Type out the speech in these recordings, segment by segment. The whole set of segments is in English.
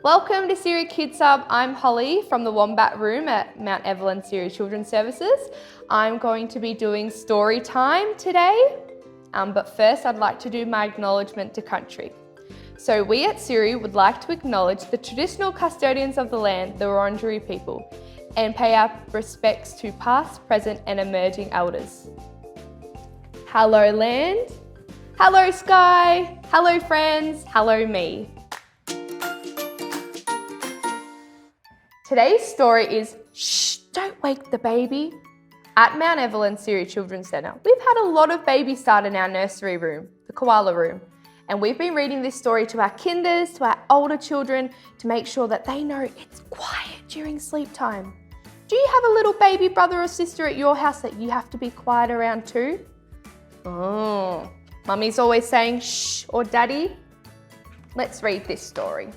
Welcome to Cire Kids Hub. I'm Holly from the Wombat Room at Mount Evelyn Cire Children's Services. I'm going to be doing story time today, but first I'd like to do my acknowledgement to country. So we at Cire would like to acknowledge the traditional custodians of the land, the Wurundjeri people, and pay our respects to past, present and emerging elders. Hello land, hello sky, hello friends, hello me. Today's story is Shh, Don't Wake the Baby. At Mount Evelyn Cire Children's Centre, we've had a lot of babies start in our nursery room, the koala room, and we've been reading this story to our kinders, to our older children, to make sure that they know it's quiet during sleep time. Do you have a little baby brother or sister at your house that you have to be quiet around too? Oh, Mummy's always saying shh or daddy. Let's read this story.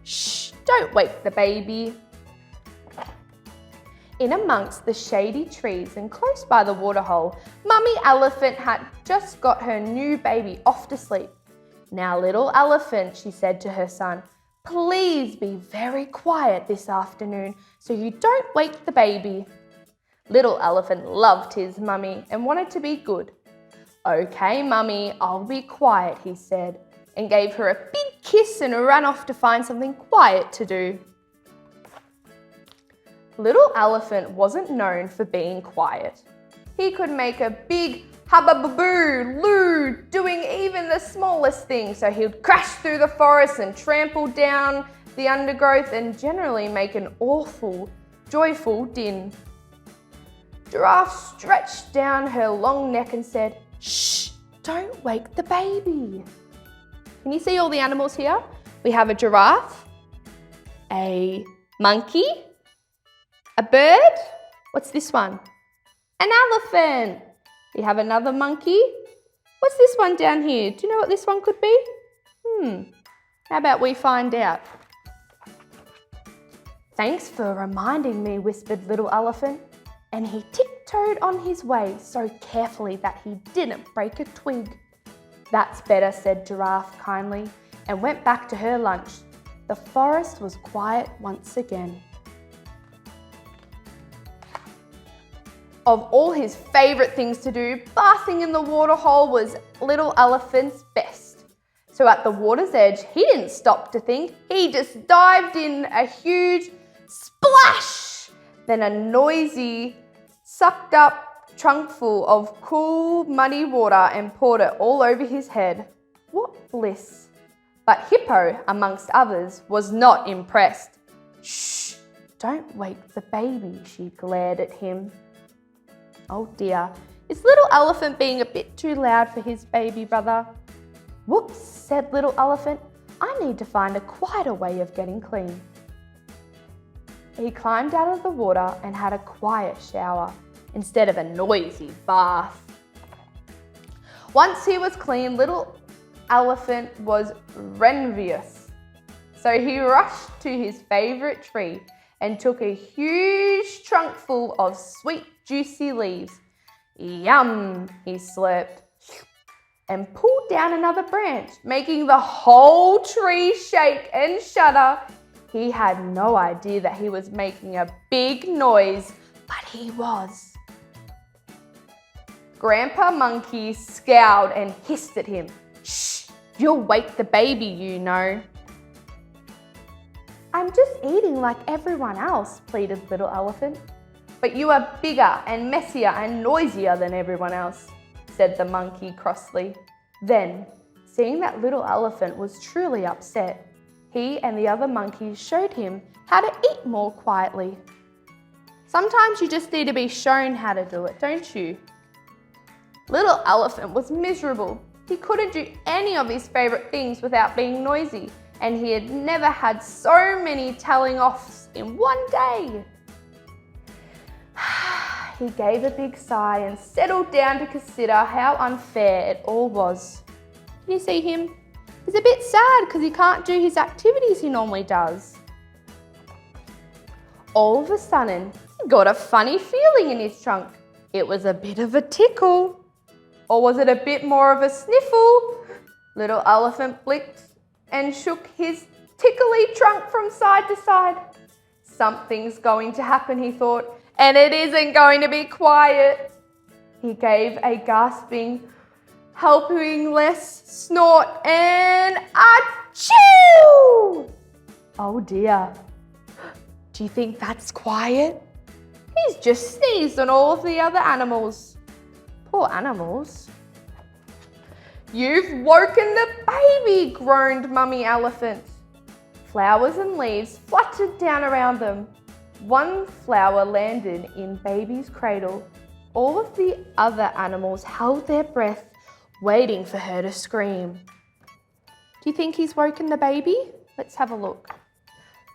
Shh, don't wake the baby. In amongst the shady trees and close by the waterhole, Mummy Elephant had just got her new baby off to sleep. Now, little elephant, she said to her son, please be very quiet this afternoon so you don't wake the baby. Little elephant loved his mummy and wanted to be good. Okay, Mummy, I'll be quiet, he said, and gave her a big kiss and ran off to find something quiet to do. Little elephant wasn't known for being quiet. He could make a big hubba-boo, loo, doing even the smallest thing, so he would crash through the forest and trample down the undergrowth and generally make an awful, joyful din. Giraffe stretched down her long neck and said, shh, don't wake the baby. Can you see all the animals here? We have a giraffe, a monkey, a bird. What's this one? An elephant. We have another monkey. What's this one down here? Do you know what this one could be? How about we find out? Thanks for reminding me, whispered little elephant, and he tiptoed on his way so carefully that he didn't break a twig. That's better, said Giraffe kindly, and went back to her lunch. The forest was quiet once again. Of all his favourite things to do, bathing in the waterhole was little elephant's best. So at the water's edge, he didn't stop to think. He just dived in a huge splash, then a noisy, sucked up trunkful of cool, muddy water and poured it all over his head. What bliss! But Hippo, amongst others, was not impressed. Shh, don't wake the baby, she glared at him. Oh dear, is little elephant being a bit too loud for his baby brother? Whoops, said little elephant, I need to find a quieter way of getting clean. He climbed out of the water and had a quiet shower instead of a noisy bath. Once he was clean, little elephant was envious. So he rushed to his favourite tree and took a huge trunk full of sweet, juicy leaves. Yum, he slurped, and pulled down another branch, making the whole tree shake and shudder. He had no idea that he was making a big noise, but he was. Grandpa Monkey scowled and hissed at him. Shh, you'll wake the baby, you know. I'm just eating like everyone else, pleaded little elephant. But you are bigger and messier and noisier than everyone else, said the monkey crossly. Then, seeing that little elephant was truly upset, he and the other monkeys showed him how to eat more quietly. Sometimes you just need to be shown how to do it, don't you? Little elephant was miserable. He couldn't do any of his favourite things without being noisy, and he had never had so many telling offs in one day. He gave a big sigh and settled down to consider how unfair it all was. Can you see him? He's a bit sad because he can't do his activities he normally does. All of a sudden, he got a funny feeling in his trunk. It was a bit of a tickle. Or was it a bit more of a sniffle? Little elephant blinked and shook his tickly trunk from side to side. Something's going to happen, he thought, and it isn't going to be quiet. He gave a gasping, helpless snort and achoo! Oh dear. Do you think that's quiet? He's just sneezed on all of the other animals. Poor animals. You've woken the baby, groaned Mummy Elephant. Flowers and leaves fluttered down around them. One flower landed in baby's cradle. All of the other animals held their breath, waiting for her to scream. Do you think he's woken the baby? Let's have a look.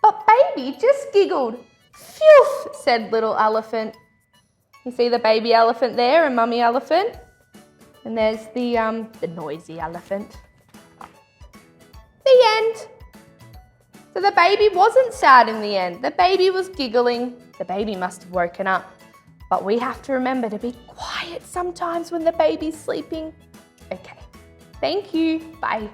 But baby just giggled. Phew, said little elephant. You see the baby elephant there and Mummy Elephant? And there's the noisy elephant. The end. So the baby wasn't sad in the end. The baby was giggling. The baby must have woken up. But we have to remember to be quiet sometimes when the baby's sleeping. Okay. Thank you. Bye.